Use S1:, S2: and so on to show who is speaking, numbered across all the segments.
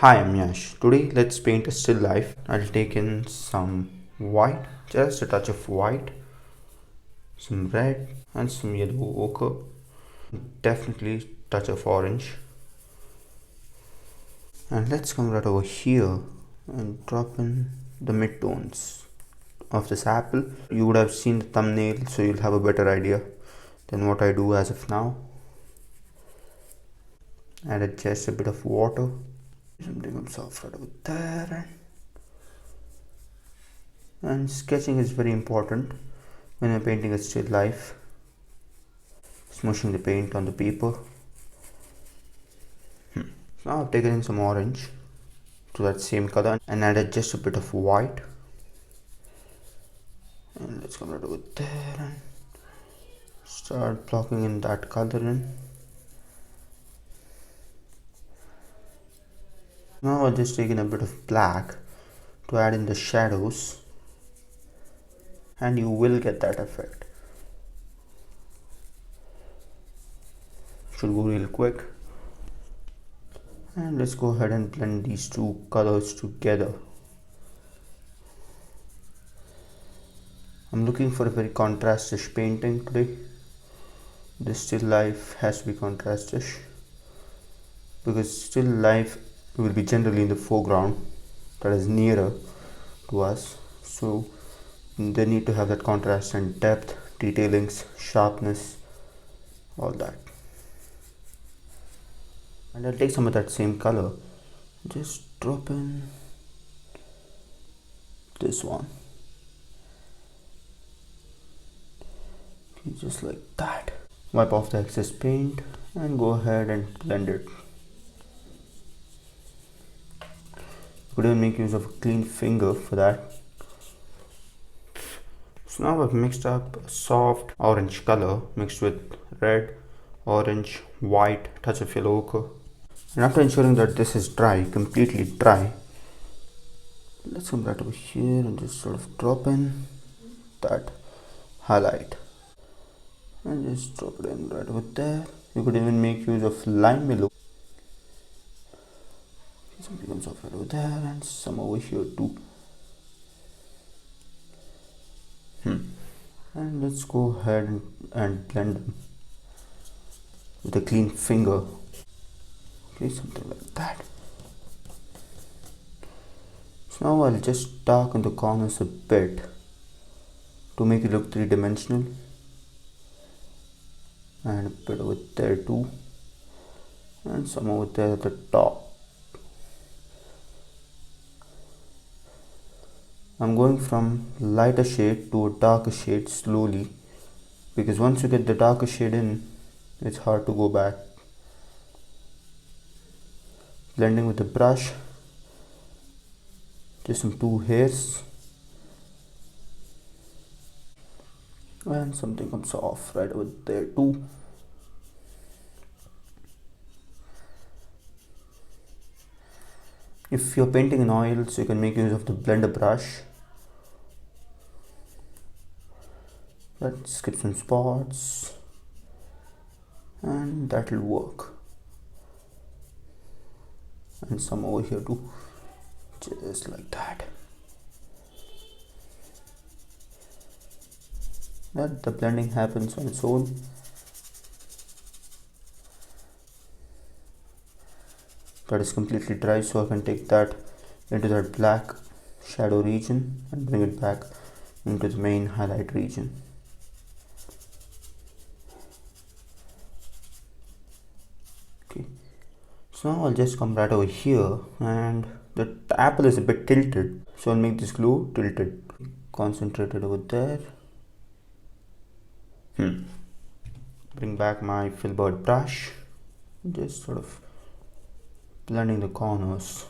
S1: Hi, I'm Yash. Today, let's paint a still life. I'll take in some white, just a touch of white, some red, and some yellow ochre. Definitely touch of orange. And let's come right over here and drop in the midtones of this apple. You would have seen the thumbnail, so you'll have a better idea than what I do as of now. Add just a bit of water. Something comes off right over there. And sketching is very important when you're painting a still life. Smushing the paint on the paper. Now I've taken in some orange to that same color and added just a bit of white. And let's come right over there and start blocking in that color in. Now I'll just take in a bit of black to add in the shadows, and you will get that effect. Should go real quick. And let's go ahead and blend these two colors together. I'm looking for a very contrastish painting today. This still life has to be contrastish because still life will be generally in the foreground, that is nearer to us, so they need to have that contrast and depth, detailings, sharpness, all that. And I'll take some of that same color, just drop in this one, okay, just like that. Wipe off the excess paint and go ahead and blend it. You could even make use of a clean finger for that. So now I've mixed up a soft orange color mixed with red, orange, white, touch of yellow ochre. And after ensuring that this is dry, completely dry, let's come right over here and just sort of drop in that highlight. And just drop it in right over there. You could even make use of lime yellow. Something comes off right over there and some over here too. And let's go ahead and blend them with a clean finger. Okay, something like that. So now I'll just darken the corners a bit to make it look three-dimensional, and a bit over there too, and some over there at the top. I'm going from lighter shade to a darker shade slowly, because once you get the darker shade in, it's hard to go back. Blending with the brush, just some two hairs, and something comes off right over there too. If you're painting in oils, you can make use of the blender brush. Let's skip some spots, and that'll work. And some over here too, just like that. Let the blending happens on its own. That is completely dry, so I can take that into that black shadow region and bring it back into the main highlight region. Okay, so now I'll just come right over here, and the apple is a bit tilted, so I'll make this glue tilted. Concentrated over there. Bring back my filbert brush, just sort of blending the corners.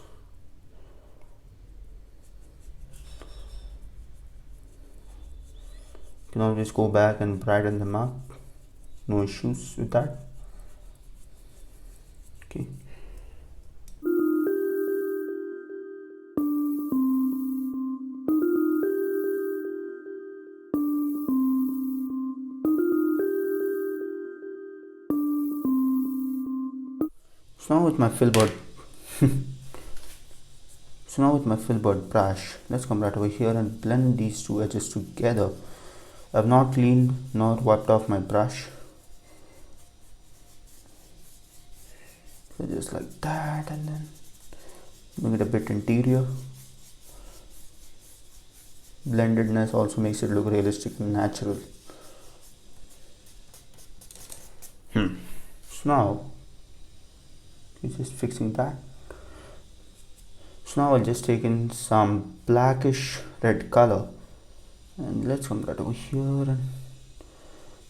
S1: You can always go back and brighten them up, no issues with that. Okay. So now with my filbert So now with my filbert brush, let's come right over here and blend these two edges together. I've not cleaned nor wiped off my brush. So just like that, and then make it a bit interior. Blendedness also makes it look realistic and natural. So now, just fixing that. So now I'll just take in some blackish red color, and let's come right over here and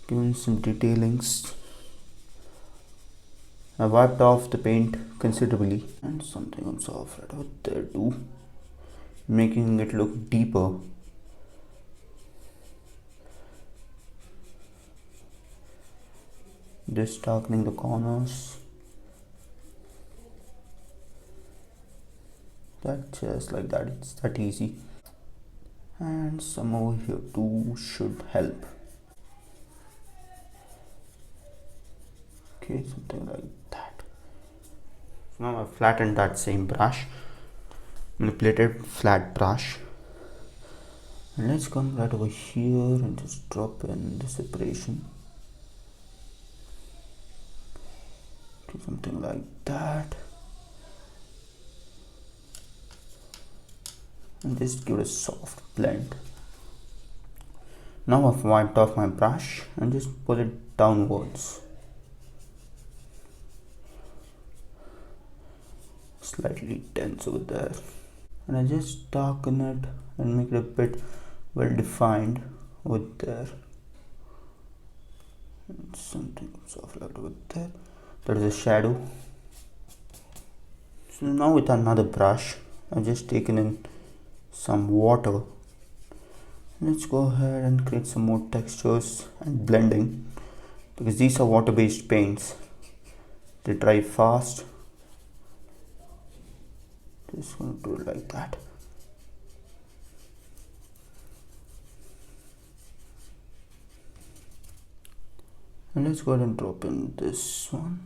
S1: give in some detailings. I wiped off the paint considerably, and something comes off right over there too, making it look deeper. Just darkening the corners. That just like that, it's that easy. And some over here too should help. Okay, something like that. So now I've flattened that same brush, manipulated flat brush, and let's come right over here and just drop in the separation. Okay, something like that, and just give it a soft blend. Now I've wiped off my brush and just pull it downwards, slightly dense over there, and I just darken it and make it a bit well defined over there, and something soft like over there. That is a shadow. So now with another brush, I've just taken in some water. Let's go ahead and create some more textures and blending, because these are water based paints. They dry fast. Just going to do it like that. And let's go ahead and drop in this one.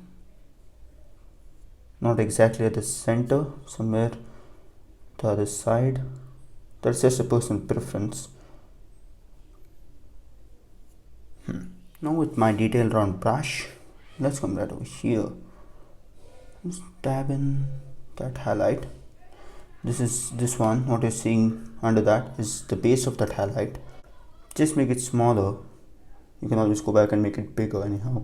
S1: Not exactly at the center, somewhere the other side. That's just a personal preference. Now with my detail round brush, let's come right over here. Just dab in that highlight. This one, what you're seeing under that is the base of that highlight. Just make it smaller. You can always go back and make it bigger anyhow.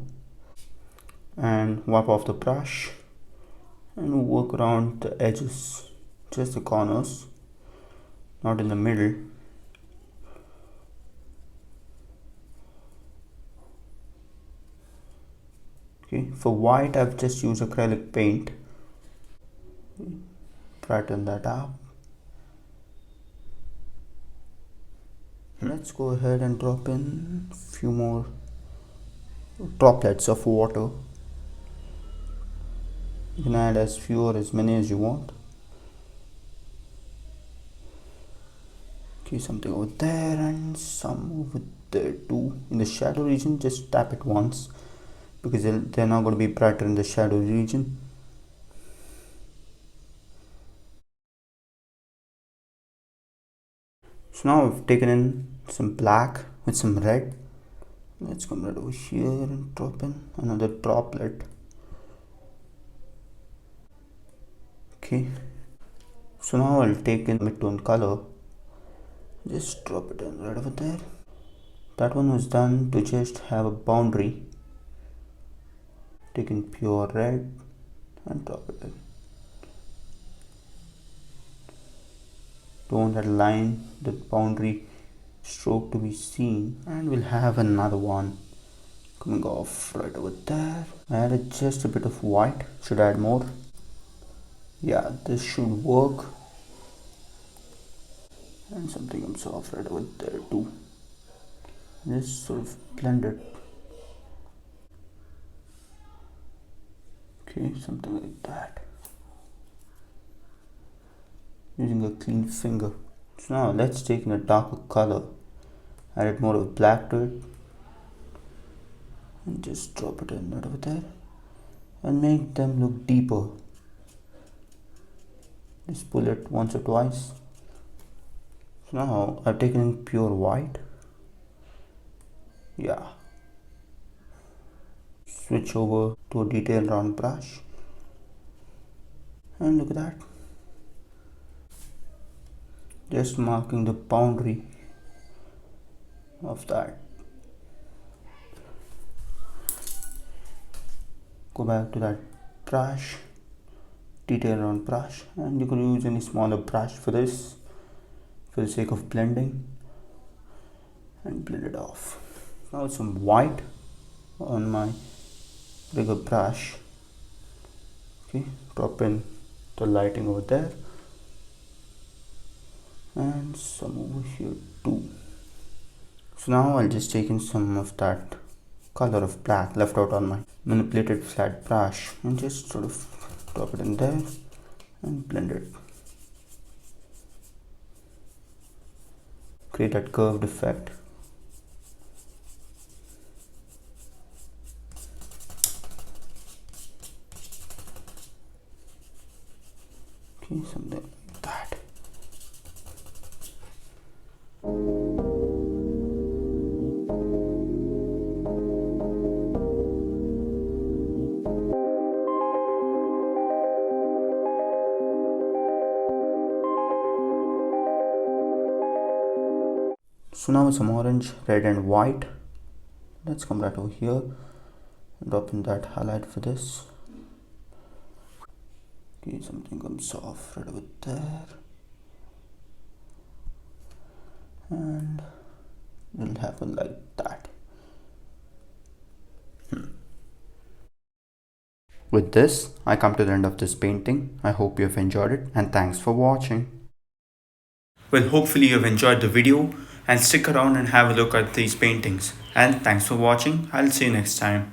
S1: And wipe off the brush and work around the edges, just the corners, not in the middle. Okay, for white I've just used acrylic paint. Brighten that up. Let's go ahead and drop in a few more droplets of water. You can add as few or as many as you want. Okay, something over there and some over there too. In the shadow region, just tap it once, because they're not going to be brighter in the shadow region. So now I've taken in some black with some red. Let's come right over here and drop in another droplet. Okay, so now I'll take in mid-tone color. Just drop it in right over there. That one was done to just have a boundary. Take in pure red and drop it in. Don't want that line, that boundary stroke to be seen. And we'll have another one coming off right over there. I added just a bit of white. Should I add more? Yeah, this should work. And something comes off right over there too. Just sort of blend it. Okay, something like that. Using a clean finger. So now let's take in a darker color. Add more of black to it. And just drop it in right over there. And make them look deeper. Just pull it once or twice. So now I've taken in pure white. Yeah. Switch over to a detail round brush. And look at that. Just marking the boundary of that. Go back to that brush, detail round brush, and you can use any smaller brush for this for the sake of blending, and blend it off. Now some white on my bigger brush. Okay, drop in the lighting over there and some over here too. So now I'll just take in some of that color of black left out on my manipulated flat brush and just sort of drop it in there and blend it. Create that curved effect. Okay, something like that. So now with some orange, red and white, let's come right over here and drop in that highlight for this. Okay, something comes off right over there, and it'll happen like that. With this, I come to the end of this painting. I hope you have enjoyed it, and thanks for watching. Well, hopefully you have enjoyed the video, and stick around and have a look at these paintings. And thanks for watching. I'll see you next time.